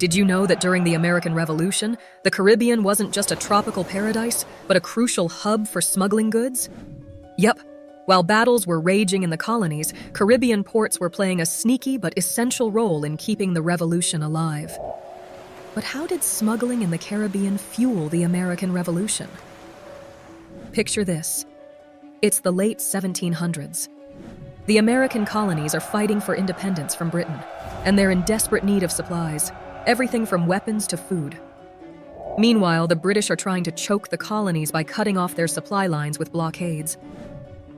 Did you know that during the American Revolution, the Caribbean wasn't just a tropical paradise, but a crucial hub for smuggling goods? Yep. While battles were raging in the colonies, Caribbean ports were playing a sneaky but essential role in keeping the revolution alive. But how did smuggling in the Caribbean fuel the American Revolution? Picture this. It's the late 1700s. The American colonies are fighting for independence from Britain, and they're in desperate need of supplies, everything from weapons to food. Meanwhile, the British are trying to choke the colonies by cutting off their supply lines with blockades.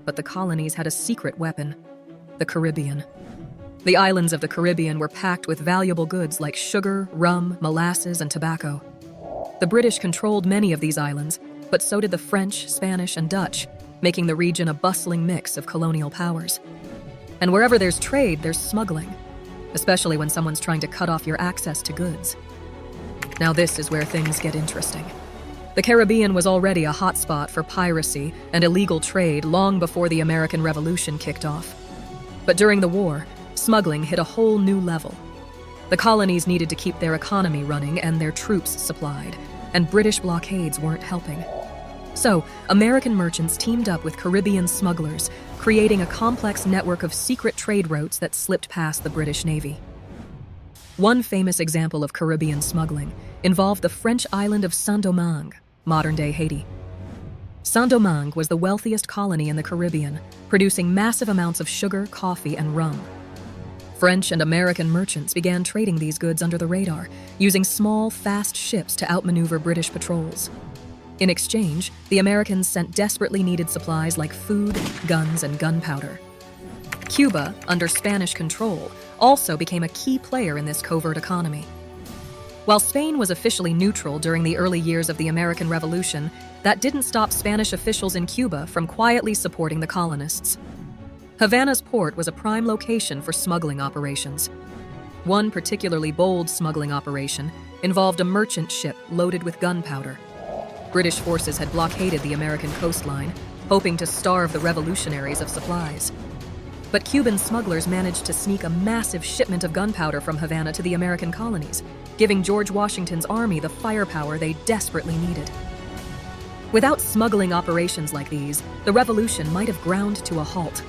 But the colonies had a secret weapon: the Caribbean. The islands of the Caribbean were packed with valuable goods like sugar, rum, molasses, and tobacco. The British controlled many of these islands, but so did the French, Spanish, and Dutch, making the region a bustling mix of colonial powers. And wherever there's trade, there's smuggling, especially when someone's trying to cut off your access to goods. Now this is where things get interesting. The Caribbean was already a hotspot for piracy and illegal trade long before the American Revolution kicked off. But during the war, smuggling hit a whole new level. The colonies needed to keep their economy running and their troops supplied, and British blockades weren't helping. So, American merchants teamed up with Caribbean smugglers, creating a complex network of secret trade routes that slipped past the British Navy. One famous example of Caribbean smuggling involved the French island of Saint-Domingue, modern-day Haiti. Saint-Domingue was the wealthiest colony in the Caribbean, producing massive amounts of sugar, coffee, and rum. French and American merchants began trading these goods under the radar, using small, fast ships to outmaneuver British patrols. In exchange, the Americans sent desperately needed supplies like food, guns, and gunpowder. Cuba, under Spanish control, also became a key player in this covert economy. While Spain was officially neutral during the early years of the American Revolution, that didn't stop Spanish officials in Cuba from quietly supporting the colonists. Havana's port was a prime location for smuggling operations. One particularly bold smuggling operation involved a merchant ship loaded with gunpowder. British forces had blockaded the American coastline, hoping to starve the revolutionaries of supplies. But Cuban smugglers managed to sneak a massive shipment of gunpowder from Havana to the American colonies, giving George Washington's army the firepower they desperately needed. Without smuggling operations like these, the revolution might have ground to a halt.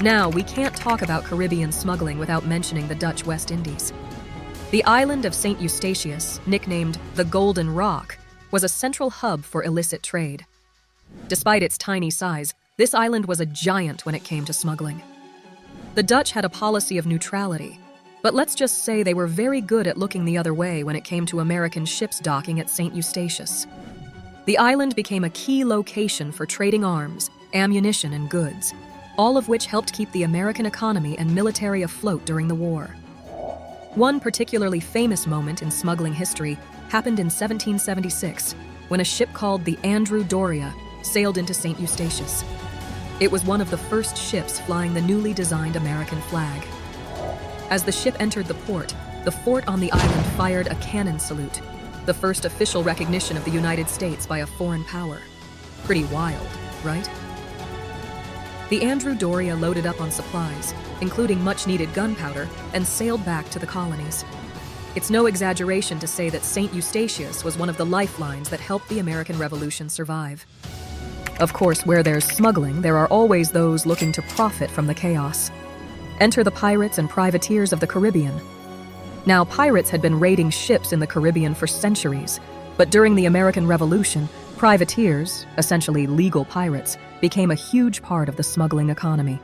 Now, we can't talk about Caribbean smuggling without mentioning the Dutch West Indies. The island of Saint Eustatius, nicknamed the Golden Rock, was a central hub for illicit trade. Despite its tiny size, this island was a giant when it came to smuggling. The Dutch had a policy of neutrality, but let's just say they were very good at looking the other way when it came to American ships docking at Saint Eustatius. The island became a key location for trading arms, ammunition, and goods, all of which helped keep the American economy and military afloat during the war. One particularly famous moment in smuggling history happened in 1776, when a ship called the Andrew Doria sailed into Saint Eustatius. It was one of the first ships flying the newly designed American flag. As the ship entered the port on the island fired a cannon salute, the first official recognition of the United States by a foreign power. Pretty wild, right? The Andrew Doria loaded up on supplies, including much-needed gunpowder, and sailed back to the colonies. It's no exaggeration to say that Saint Eustatius was one of the lifelines that helped the American Revolution survive. Of course, where there's smuggling, there are always those looking to profit from the chaos. Enter the pirates and privateers of the Caribbean. Now, pirates had been raiding ships in the Caribbean for centuries, but during the American Revolution, privateers, essentially legal pirates, became a huge part of the smuggling economy.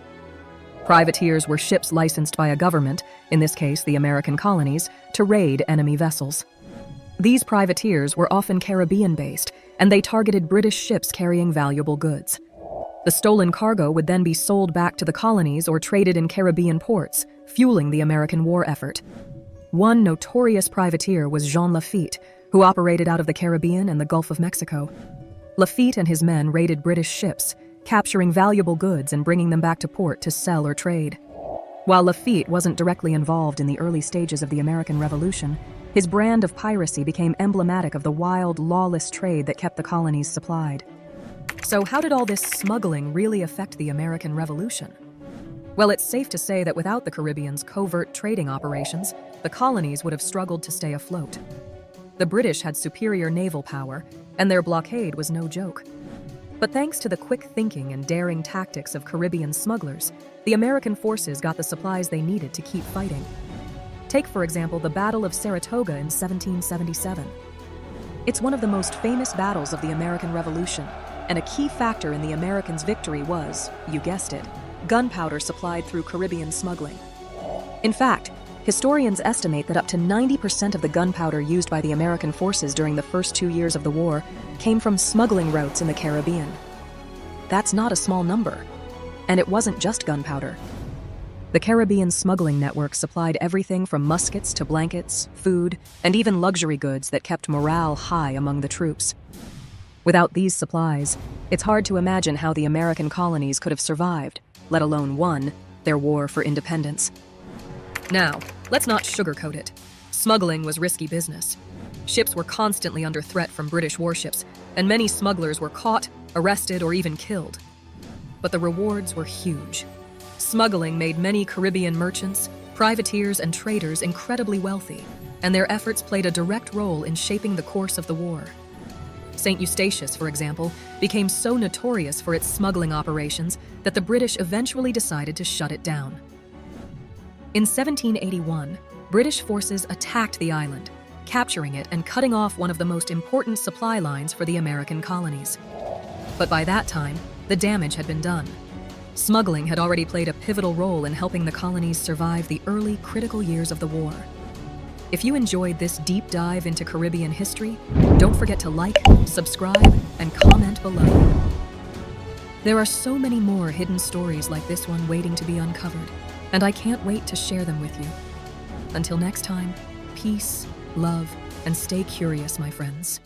Privateers were ships licensed by a government, in this case the American colonies, to raid enemy vessels. These privateers were often Caribbean-based, and they targeted British ships carrying valuable goods. The stolen cargo would then be sold back to the colonies or traded in Caribbean ports, fueling the American war effort. One notorious privateer was Jean Lafitte, who operated out of the Caribbean and the Gulf of Mexico. Lafitte and his men raided British ships, capturing valuable goods and bringing them back to port to sell or trade. While Lafitte wasn't directly involved in the early stages of the American Revolution, his brand of piracy became emblematic of the wild, lawless trade that kept the colonies supplied. So how did all this smuggling really affect the American Revolution? Well, it's safe to say that without the Caribbean's covert trading operations, the colonies would have struggled to stay afloat. The British had superior naval power, and their blockade was no joke. But thanks to the quick thinking and daring tactics of Caribbean smugglers, the American forces got the supplies they needed to keep fighting. Take, for example, the Battle of Saratoga in 1777. It's one of the most famous battles of the American Revolution, and a key factor in the Americans' victory was, you guessed it, gunpowder supplied through Caribbean smuggling. In fact, historians estimate that up to 90% of the gunpowder used by the American forces during the first 2 years of the war came from smuggling routes in the Caribbean. That's not a small number. And it wasn't just gunpowder. The Caribbean smuggling network supplied everything from muskets to blankets, food, and even luxury goods that kept morale high among the troops. Without these supplies, it's hard to imagine how the American colonies could have survived, let alone won, their war for independence. Now, let's not sugarcoat it. Smuggling was risky business. Ships were constantly under threat from British warships, and many smugglers were caught, arrested, or even killed. But the rewards were huge. Smuggling made many Caribbean merchants, privateers, and traders incredibly wealthy, and their efforts played a direct role in shaping the course of the war. Saint Eustatius, for example, became so notorious for its smuggling operations that the British eventually decided to shut it down. In 1781, British forces attacked the island, capturing it and cutting off one of the most important supply lines for the American colonies. But by that time, the damage had been done. Smuggling had already played a pivotal role in helping the colonies survive the early critical years of the war. If you enjoyed this deep dive into Caribbean history, don't forget to like, subscribe, and comment below. There are so many more hidden stories like this one waiting to be uncovered, and I can't wait to share them with you. Until next time, peace, love, and stay curious, my friends.